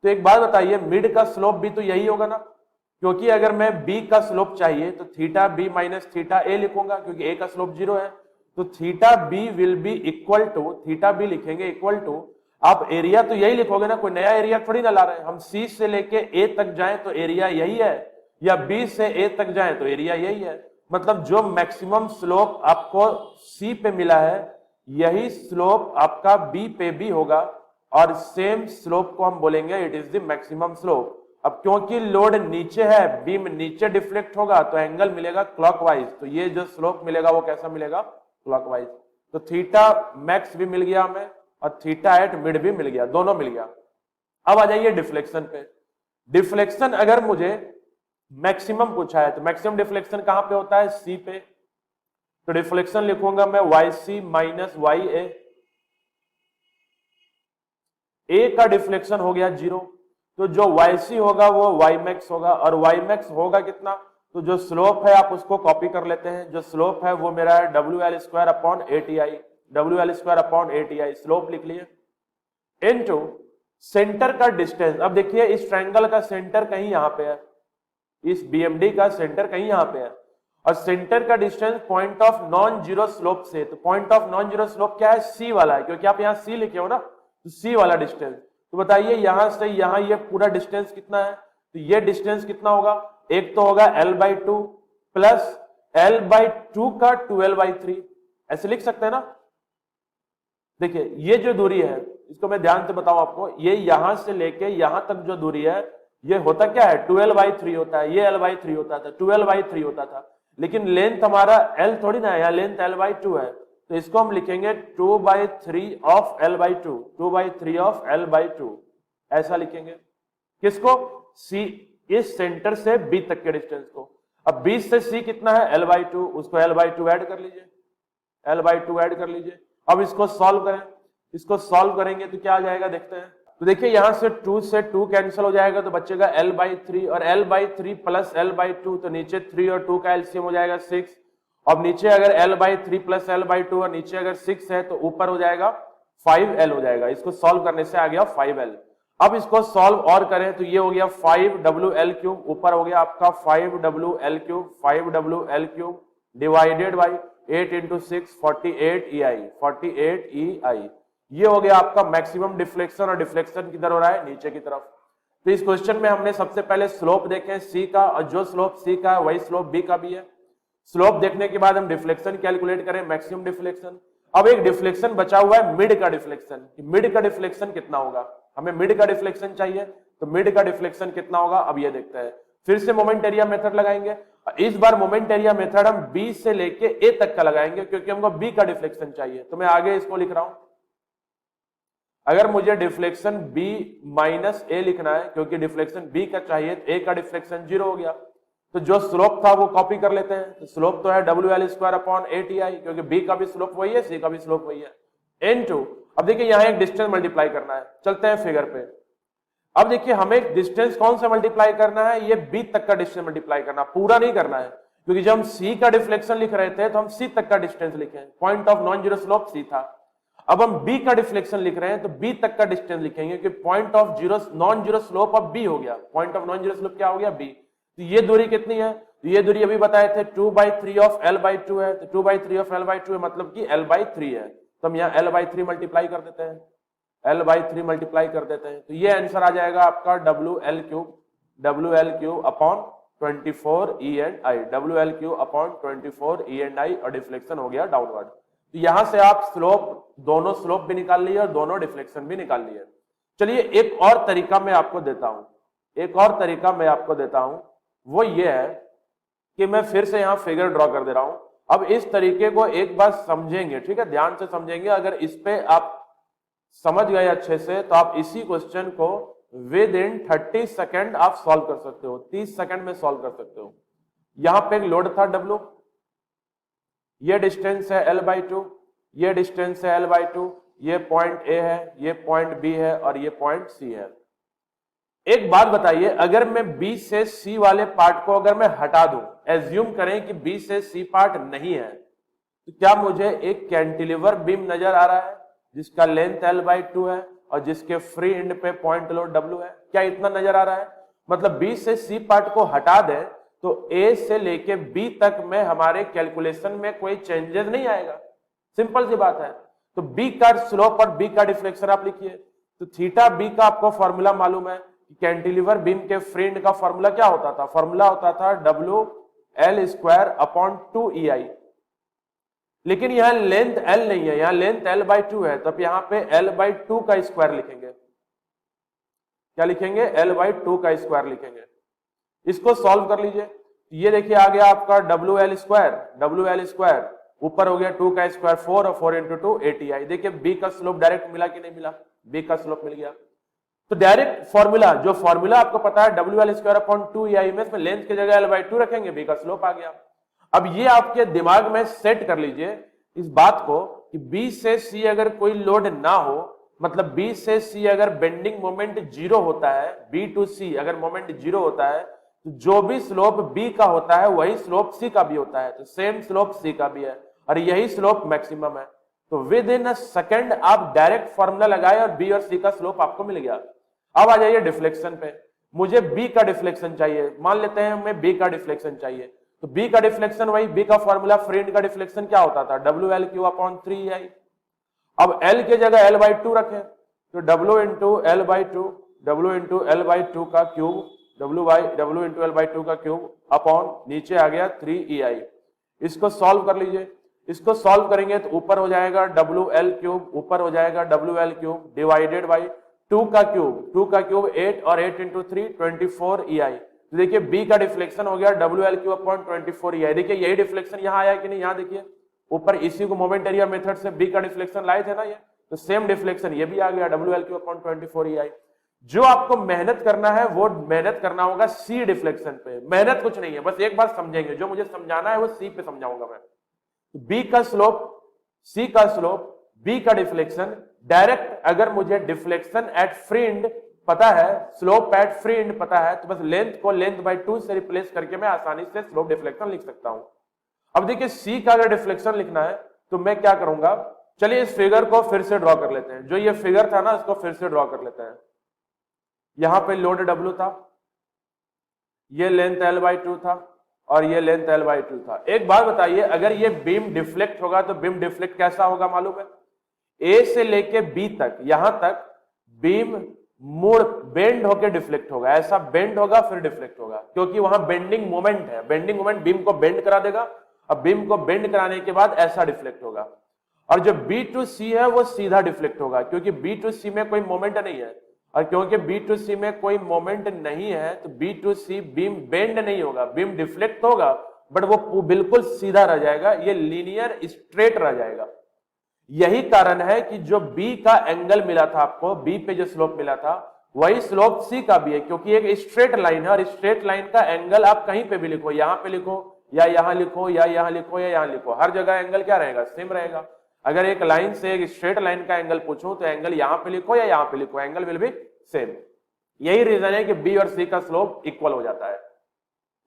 तो एक बात बताइए, मिड का स्लोप भी तो यही होगा ना, क्योंकि अगर मैं बी का स्लोप चाहिए तो theta B minus theta A लिखूंगा, क्योंकि ए का स्लोप जीरो है। तो theta B will be equal to, theta B लिखेंगे इक्वल टू, आप एरिया तो यही लिखोगे ना, कोई नया एरिया थोड़ी ना ला रहे हैं हम। सी से लेके ए तक जाएं तो एरिया यही है, या बी से ए तक जाएं तो एरिया यही है। मतलब जो मैक्सिमम स्लोप आपको सी पे मिला है, यही स्लोप आपका बी पे भी होगा, और सेम स्लोप को हम बोलेंगे it is the maximum slope. अब क्योंकि लोड नीचे है, बीम नीचे डिफ्लेक्ट होगा तो एंगल मिलेगा क्लॉकवाइज, तो ये जो स्लोप मिलेगा वो कैसा मिलेगा, क्लॉकवाइज। तो थीटा मैक्स भी मिल गया हमें और थीटा एट मिड भी मिल गया, दोनों मिल गया। अब आ जाइए डिफ्लेक्शन पे। डिफ्लेक्शन अगर मुझे मैक्सिमम पूछा है तो मैक्सिमम डिफ्लेक्शन कहां पे होता है, सी पे। तो डिफ्लेक्शन लिखूंगा मैं YC माइनस YA। ए का डिफ्लेक्शन हो गया जीरो, तो जो YC होगा वो Ymax होगा, और Ymax होगा कितना, तो जो स्लोप है आप उसको कॉपी कर लेते हैं, जो स्लोप है वो मेरा है WL²/8EI, WL²/8EI स्लोप लिख लिए, इनटू सेंटर का डिस्टेंस। अब देखिए इस ट्रायंगल का सेंटर कहीं यहां पे है, इस बीएमडी का सेंटर कहीं यहां पे है, और सेंटर का distance point of non zero slope से, तो point of non zero slope क्या है, सी वाला है, क्योंकि आप यहां सी लिखे हो ना, तो सी वाला डिस्टेंस। तो बताइए यहां से यहां ये पूरा डिस्टेंस कितना है, तो ये डिस्टेंस कितना होगा, एक तो होगा L/2 प्लस L/2 का 2L/3, ऐसे लिख सकते हैं ना। देखिए ये जो दूरी है, इसको मैं ध्यान से बताऊं आपको, ये यहां से लेके यहां तक जो दूरी है, ये होता क्या है 12/3 होता है, ये L/3 होता था, 12/3 होता था, लेकिन लेंथ हमारा L थोड़ी ना है, यहाँ लेंथ L/2 है, तो इसको हम लिखेंगे 2/3 ऑफ L/2, 2/3 ऑफ L/2, ऐसा लिखेंगे। किसको, C, इस सेंटर से B तक के डिस्टेंस को। अब B से C कितना है L/2, उसको L/2 ऐड कर लीजिए, L/2 ऐड कर लीजिए। अब इसको सॉल्व करें, इसको सॉल्व करेंगे तो क्या आ जाएगा देखते हैं। तो देखिए यहां से 2 से 2 कैंसिल हो जाएगा, तो बचेगा L/3, और L/3 प्लस L/2, तो नीचे 3 और 2 का एलसीएम हो जाएगा 6। अब नीचे अगर L/3 प्लस L/2 और नीचे अगर 6 है तो ऊपर हो जाएगा 5L हो जाएगा। इसको सॉल्व करने से आ गया 5L। अब इसको सॉल्व और करें तो ये हो गया 5WL3, ऊपर हो गया आपका 5WL3, 5WL3 divided by 8 into 6, 48EI, 48EI। ये हो गया आपका मैक्सिमम डिफ्लेक्शन, और डिफ्लेक्शन किधर हो रहा है, नीचे की तरफ। तो इस क्वेश्चन में हमने सबसे पहले स्लोप देखे सी का, और जो स्लोप सी का है वही स्लोप बी का भी है। स्लोप देखने के बाद हम डिफ्लेक्शन कैलकुलेट करें, मैक्सिमम डिफ्लेक्शन। अब एक डिफ्लेक्शन बचा हुआ है मिड का डिफ्लेक्शन। मिड का डिफ्लेक्शन कितना होगा, हमें मिड का डिफ्लेक्शन चाहिए, तो मिड का डिफ्लेक्शन कितना होगा अब ये देखते हैं। फिर से मोमेंट एरिया मेथड लगाएंगे, इस बार मोमेंट एरिया मेथड हम बी से लेके ए तक का लगाएंगे क्योंकि हमको बी का डिफ्लेक्शन चाहिए। तो मैं आगे इसको लिख रहा हूं, अगर मुझे डिफ्लेक्शन बी माइनस ए लिखना है क्योंकि डिफ्लेक्शन बी का चाहिए, ए का डिफ्लेक्शन 0 हो गया, तो जो स्लोप था वो कॉपी कर लेते हैं। तो स्लोप तो है WL² अपॉन ATI, क्योंकि बी का भी स्लोप वही है, सी का भी स्लोप वही है, N2। अब देखिए यहां एक डिस्टेंस मल्टीप्लाई करना है, चलते हैं फिगर पे। अब देखिए हमें डिस्टेंस कौन सा मल्टीप्लाई करना है, ये बी तक का डिस्टेंस मल्टीप्लाई करना, पूरा नहीं करना है, क्योंकि जब हम सी का डिफ्लेक्शन लिख रहे थे तो हम सी तक का डिस्टेंस लिखे, point of non zero slope सी था। अब हम बी का डिफ्लेक्शन लिख रहे हैं तो बी तक का डिस्टेंस लिखेंगे कि point of zero non zero slope of B हो गया, point of non zero slope क्या हो गया, बी। तो ये दूरी कितनी है, तो ये दूरी अभी बताए थे 2/3 ऑफ L/2 है, तो 2/3 ऑफ L/2 है मतलब कि L/3 है, तो हम यहाँ L/3 मल्टीप्लाई कर देते हैं, L/3 मल्टीप्लाई कर देते हैं, तो ये आंसर आ जाएगा आपका WL³ upon 24 E&I, WL³ upon 24 E&I, और डिफ्लेक्शन हो गया डाउनवर्ड। तो यहां से आप स्लोप, दोनों स्लोप भी निकाल लिए और दोनों डिफ्लेक्शन भी निकाल लिए। चलिए एक और तरीका मैं आपको देता हूं, एक और तरीका मैं आपको देता हूं, वो ये है कि मैं फिर से यहां फिगर ड्रॉ कर दे रहा हूं। अब इस तरीके को एक बार समझेंगे, ठीक है, ध्यान से समझेंगे। अगर इस पे आप समझ गए अच्छे से तो आप इसी क्वेश्चन को विद इन 30 सेकेंड आप सॉल्व कर सकते हो, 30 सेकेंड में सॉल्व कर सकते हो। यहां पे एक लोड था W, ये डिस्टेंस है L/2, ये डिस्टेंस है L/2, ये पॉइंट A है, ये पॉइंट B है और ये पॉइंट C है। एक बात बताइए, अगर मैं B से C वाले पार्ट को अगर मैं हटा दूं, एज्यूम करें कि B से C पार्ट नहीं है, तो क्या मुझे एक कैंटिलीवर बीम नजर आ रहा है जिसका लेंथ L/2 है और जिसके फ्री एंड पे पॉइंट लोड W है? क्या इतना नजर आ रहा है? मतलब B से C पार्ट को हटा दें तो A से लेके B तक में हमारे कैलकुलेशन में कोई चेंजेस नहीं आएगा, सिंपल सी बात है। तो B का स्लोप और B का डिफ्लेक्शन आप लिखिए, तो थीटा B का आपको फॉर्मूला मालूम है, कैंटिलीवर बीम के फ्री एंड का फॉर्मूला क्या होता था, फॉर्मूला होता था WL² अपॉन 2EI, लेकिन यहां लेंथ L नहीं है, यहां लेंथ L/2 है, तब यहां पे L/2 का स्क्वायर लिखेंगे। क्या लिखेंगे? L/2 का स्क्वायर लिखेंगे। इसको सॉल्व कर लीजिए, ये देखिए आ गया आपका WL², ऊपर हो गया 2 का स्क्वायर 4 और 4 × 2 ATI। देखिए B का स्लोप डायरेक्ट मिला कि नहीं मिला, B का स्लोप मिल गया। तो डायरेक्ट फॉर्मूला, जो फॉर्मूला आपको पता है WL² अपॉन 2EI में, इसमें लेंथ की जगह L/2 रखेंगे, B का स्लोप आ गया। अब ये आपके दिमाग में सेट कर लीजिए इस बात को कि B से C अगर कोई लोड ना हो, मतलब B से C अगर बेंडिंग मोमेंट 0 होता है, B to C अगर मोमेंट 0 होता है, तो जो भी स्लोप B का होता है वही स्लोप C का भी होता है, तो सेम स्लोप C का भी है और यही स्लोप मैक्सिमम है। तो विद इन अ सेकेंड आप डायरेक्ट फॉर्मूला लगाए और B और C का स्लोप आपको मिल गया। अब आ जाइए डिफ्लेक्शन पे, मुझे B का डिफ्लेक्शन चाहिए, मान लेते हैं हमें B का डिफ्लेक्शन चाहिए, तो B का डिफ्लेक्शन वही, B का फॉर्मूला फ्री एंड का डिफ्लेक्शन क्या होता था, WL³ अपॉन 3EI। अब L की जगह L/2 रखें, तो W × L/2 का क्यूब, W × L/2 का क्यूब अपॉन नीचे आ गया 3EI। इसको सॉल्व कर लीजिए, इसको सॉल्व करेंगे तो ऊपर हो जाएगा WL³, ऊपर हो जाएगा WL³ डिवाइडेड बाई 2 का क्यूब 8 और 8 × 3 24 EI। तो देखिए B का डिफ्लेक्शन हो गया WL³ अपॉन 24 EI। देखिए यही डिफ्लेक्शन यहां आया कि नहीं, यहां देखिए ऊपर इसी को मोमेंट एरिया मेथड से B का डिफ्लेक्शन लाए थे ना ये, तो सेम डिफ्लेक्शन ये भी आ गया WL³ अपॉन 24 EI। जो आपको मेहनत करना है वो मेहनत करना होगा C डिफ्लेक्शन पे, मेहनत कुछ नहीं है, बस एक बार समझेंगे, जो मुझे समझाना है वो C पे समझाऊंगा मैं। B का स्लोप, C का स्लोप, B का डिफ्लेक्शन, डायरेक्ट अगर मुझे डिफ्लेक्शन एट फ्री एंड पता है, स्लोप एट फ्री एंड पता है, तो बस लेंथ को लेंथ/2 से रिप्लेस करके मैं आसानी से स्लोप डिफ्लेक्शन लिख सकता हूं। अब देखिए C का अगर डिफ्लेक्शन लिखना है तो मैं क्या करूंगा, चलिए इस फिगर को फिर से ड्रॉ कर लेते हैं, जो ये फिगर था ना इसको फिर से ड्रॉ कर लेते हैं। यहां पे लोड W था, ये लेंथ L/2 था और ये लेंथ L/2 था। एक बात बताइए, अगर ये बीम डिफ्लेक्ट होगा तो बीम डिफ्लेक्ट कैसा होगा मालूम है? A से लेके B तक, यहां तक बीम मुड़ बेंड होकर डिफ्लेक्ट होगा, ऐसा बेंड होगा फिर डिफ्लेक्ट होगा, क्योंकि वहां बेंडिंग मोमेंट है, बेंडिंग मोमेंट बीम को बेंड करा देगा, अब बीम को बेंड कराने के बाद ऐसा डिफ्लेक्ट होगा। और जो बी टू सी है वो सीधा डिफ्लेक्ट होगा, क्योंकि बी टू सी में कोई मोमेंट नहीं है, और क्योंकि बी टू सी में कोई मोमेंट नहीं है तो B to C beam bend नहीं होगा, बीम डिफ्लेक्ट होगा, बट वो बिल्कुल सीधा रह जाएगा, ये लीनियर स्ट्रेट रह जाएगा। यही कारण है कि जो बी का एंगल मिला था आपको, बी पे जो स्लोप मिला था वही स्लोप सी का भी है, क्योंकि एक स्ट्रेट लाइन है, और स्ट्रेट लाइन का एंगल आप कहीं पे भी लिखो, यहां पे लिखो या यहां लिखो या यहां लिखो या यहां लिखो, हर जगह एंगल क्या रहेगा, सेम रहेगा। अगर एक लाइन से एक स्ट्रेट लाइन का एंगल पूछूं तो एंगल यहां पे लिखो या यहां पे लिखो, एंगल विल बी सेम। यही रीजन है कि बी और सी का स्लोप इक्वल हो जाता है।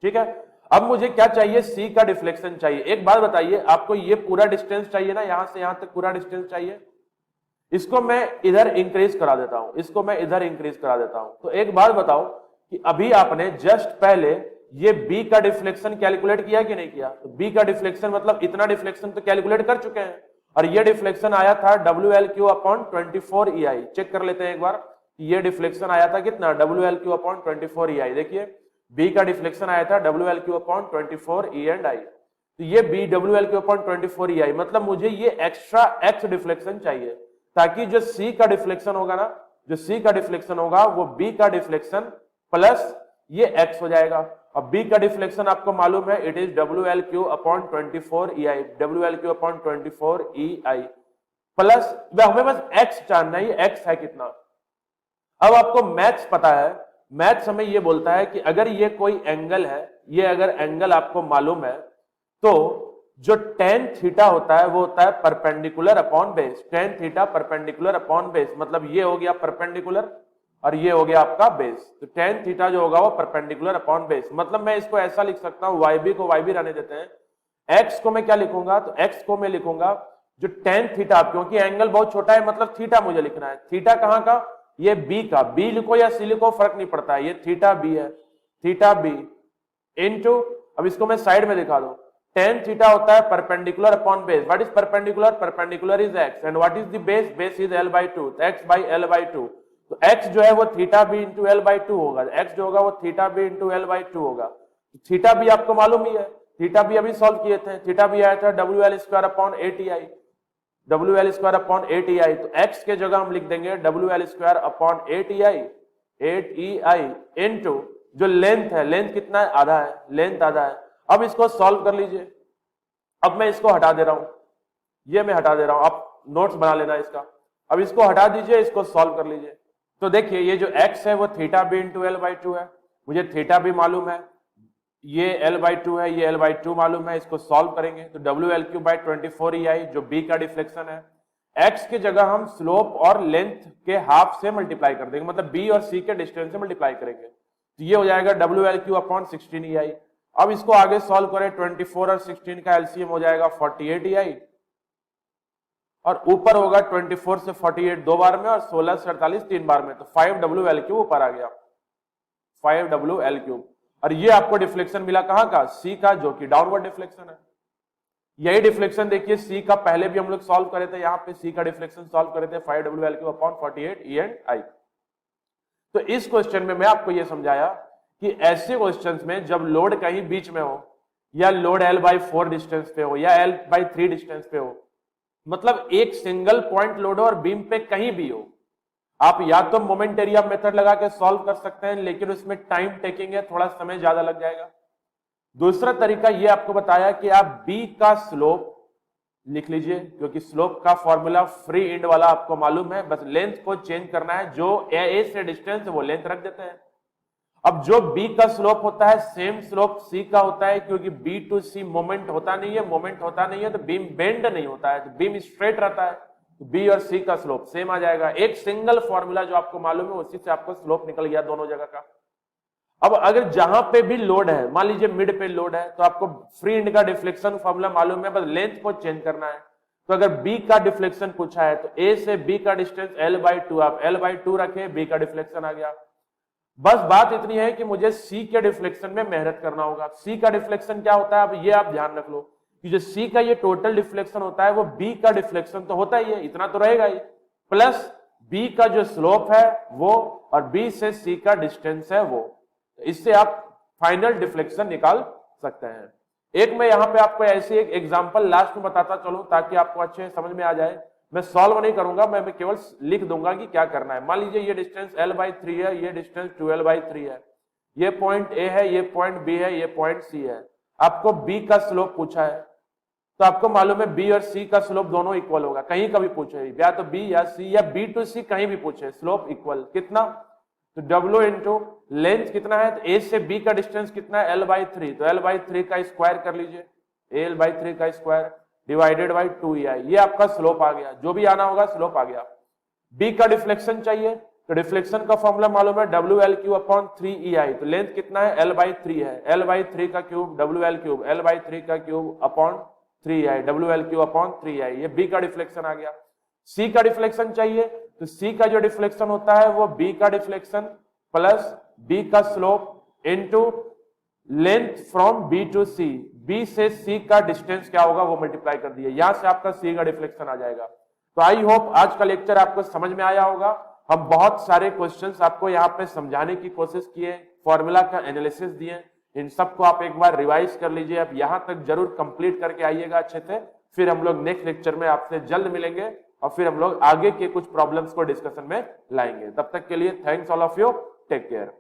ठीक है, अब मुझे क्या चाहिए, सी का डिफ्लेक्शन चाहिए। एक बात बताइए, आपको ये पूरा डिस्टेंस चाहिए ना, यहां से यहां तक पूरा डिस्टेंस चाहिए, इसको मैं इधर इंक्रीज करा देता हूं, इसको मैं इधर इंक्रीज करा देता हूं। तो एक बात बताओ कि अभी आपने जस्ट पहले ये बी का डिफ्लेक्शन कैलकुलेट किया कि नहीं किया? तो बी का डिफ्लेक्शन मतलब इतना डिफ्लेक्शन तो कैलकुलेट कर चुके हैं, और ये डिफ्लेक्शन आया था WL3/24 EI। चेक कर लेते हैं एक बार, ये डिफ्लेक्शन आया था कितना, WL3/24 EI। देखिए बी का डिफ्लेक्शन आया था WL3/24 E&I, तो ये बी WL3/24 मतलब मुझे ये एक्स्ट्रा एक्स डिफ्लेक्शन चाहिए, ताकि जो सी का डिफ्लेक्शन होगा ना, जो सी का डिफ्लेक्शन होगा वो बी का डिफ्लेक्शन प्लस ये एक्स हो जाएगा। अब बी का डिफ्लेक्शन आपको मालूम है, it is WL3/24 EI, WL3/24 EI plus हमें बस एक्स जानना है, एक्स है कितना। अब आपको मैथ्स पता है, मैथ्स हमें ये बोलता है कि अगर ये कोई एंगल है, ये अगर एंगल आपको मालूम है, तो जो टेन थीटा होता है वो होता है perpendicular upon base, tan theta perpendicular upon base, मतलब ये हो गया परपेंडिकुलर और ये हो गया आपका बेस। तो टेन थीटा जो होगा वो परपेंडिकुलर अपॉन बेस, मतलब मैं इसको ऐसा लिख सकता हूं, वाई बी को वाई बी रहने देते हैं, एक्स को मैं क्या लिखूंगा, तो एक्स को मैं लिखूंगा जो टेन थीटा, क्योंकि एंगल बहुत छोटा है मतलब थीटा मुझे लिखना है, थीटा कहां का, ये बी का, बी लिखो या सी लिखो फर्क नहीं पड़ता है, ये थीटा बी है, थीटा बी इनटू, अब इसको मैं साइड में दिखा दूं, टेन थीटा होता है perpendicular upon base. What is perpendicular, perpendicular is x, and what is the base, base is L/2, x by L/2। तो एक्स जो है वो थीटा बी इंटू L/2 होगा, एक्स जो होगा वो थीटा बी इंटू L/2 होगा। थीटा बी आपको मालूम ही है, थीटा बी अभी सॉल्व किए थे, थीटा बी आया था WL²/8EI, WL²/8EI। तो एक्स के जगह हम लिख देंगे WL²/8EI इनटू जो लेंथ है, लेंथ कितना है, आधा है, लेंथ आधा है। अब इसको सॉल्व कर लीजिए, अब मैं इसको हटा दे रहा हूं, ये मैं हटा दे रहा हूं, आप नोट्स बना लेना इसका। अब इसको हटा दीजिए, इसको सॉल्व कर लीजिए। तो देखिए ये जो x है वो थीटा बी इंटू L/2 है, मुझे थीटा भी मालूम है, ये L/2 है, ये L/2 मालूम है, इसको सॉल्व करेंगे तो WL3/24 जो b का डिफ्लेक्शन है, x की जगह हम स्लोप और लेंथ के हाफ से मल्टीप्लाई कर देंगे, मतलब b और c के डिस्टेंस से मल्टीप्लाई करेंगे, तो ये हो जाएगा WL3/16EI। अब इसको आगे सॉल्व करें, 24 और 16 का एलसीएम हो जाएगा 48EI, और ऊपर होगा 24 से 48 दो बार में और 16 से 48 तीन बार में, तो 5WL3 ऊपर आ गया, 5WL3। और ये आपको डिफ्लेक्शन मिला कहां का, C का, जो कि डाउनवर्ड डिफ्लेक्शन है। यही डिफ्लेक्शन देखिए C का पहले भी हम लोग सॉल्व करे थे, यहां पे C का डिफ्लेक्शन सॉल्व करे थे 5WL3/48 E&I। तो इस क्वेश्चन में मैं आपको यह समझाया कि ऐसे क्वेश्चंस में जब लोड कहीं बीच में हो, या लोड L/4 डिस्टेंस पे हो, या L/3 डिस्टेंस पे हो, मतलब एक सिंगल पॉइंट लोड हो और बीम पे कहीं भी हो, आप या तो मोमेंट एरिया मेथड लगा के सॉल्व कर सकते हैं, लेकिन उसमें टाइम टेकिंग है, थोड़ा समय ज्यादा लग जाएगा। दूसरा तरीका ये आपको बताया कि आप B का स्लोप लिख लीजिए, क्योंकि स्लोप का फॉर्मूला फ्री एंड वाला आपको मालूम है, बस लेंथ को चेंज करना है, जो ए से डिस्टेंस है वो लेंथ रख देते हैं। अब जो B का स्लोप होता है सेम स्लोप C का होता है, क्योंकि B टू C मोमेंट होता नहीं है, मोमेंट होता नहीं है तो बीम बेंड नहीं होता है, तो बीम स्ट्रेट रहता है, तो B और C का स्लोप सेम आ जाएगा। एक सिंगल फॉर्मूला जो आपको मालूम है उसी से आपको स्लोप निकल गया दोनों जगह का। अब अगर जहां पे भी लोड है, मान लीजिए मिड पे लोड है, तो आपको फ्री एंड का डिफ्लेक्शन फॉर्मूला मालूम है, बस लेंथ को चेंज करना है। तो अगर B का डिफ्लेक्शन पूछा है तो A से B का डिस्टेंस L/2, आप L/2 रखे, B का डिफ्लेक्शन आ गया। बस बात इतनी है कि मुझे C के डिफ्लेक्शन में मेहनत करना होगा। C का डिफ्लेक्शन क्या होता है, अब ये आप ध्यान रख लो कि जो C का ये टोटल डिफ्लेक्शन होता है वो B का डिफ्लेक्शन तो होता ही है, इतना तो रहेगा ही, प्लस B का जो स्लोप है वो, और B से C का डिस्टेंस है वो, इससे आप फाइनल डिफ्लेक्शन निकाल सकते हैं। एक मैं यहाँ पे आपको ऐसी एक एग्जांपल लास्ट में बताता चलूं ताकि आपको अच्छे समझ में आ जाए। मैं सॉल्व नहीं करूंगा, मैं केवल लिख दूंगा कि क्या करना है। मान लीजिए ये डिस्टेंस l/3 है, ये डिस्टेंस 12/3 है, ये पॉइंट A है, ये पॉइंट B है, ये पॉइंट C है। आपको B का स्लोप पूछा है, तो आपको मालूम है B और C का स्लोप दोनों इक्वल होगा। कहीं का भी पूछे, या तो B या C या B to C कहीं भी पूछे, स्लोप इक्वल कितना, तो W इंटू लेंथ कितना है, तो A से B का डिस्टेंस कितना है, l/3, तो l/3 का स्क्वायर कर लीजिए, l/3 का स्क्वायर डिवाइडेड बाई 2EI, ये आपका स्लोप आ गया। जो भी आना होगा स्लोप आ गया। B का डिफ्लेक्शन चाहिए, तो डिफ्लेक्शन का फॉर्मूला मालूम है WL³ अपॉन 3EI, तो लेंथ कितना है, l/3 है, l/3 का क्यूब WL³ l/3 का cube upon 3EI, WL³ upon 3EI, ये B का डिफ्लेक्शन आ गया। C का डिफ्लेक्शन चाहिए, तो C का जो डिफ्लेक्शन होता है वो B का डिफ्लेक्शन प्लस B का slope into length from B to C, B से C का डिस्टेंस क्या होगा वो मल्टीप्लाई कर दिए, यहां से आपका C का डिफ्लेक्शन आ जाएगा। तो आई होप आज का लेक्चर आपको समझ में आया होगा। हम बहुत सारे क्वेश्चंस आपको यहाँ पे समझाने की कोशिश किए, फॉर्मूला का एनालिसिस दिए, इन सबको आप एक बार रिवाइज कर लीजिए। अब यहाँ तक जरूर कंप्लीट करके आइएगा अच्छे से, फिर हम लोग नेक्स्ट लेक्चर में आपसे जल्द मिलेंगे और फिर हम लोग आगे के कुछ प्रॉब्लम्स को डिस्कशन में लाएंगे। तब तक के लिए thanks all of you, take care.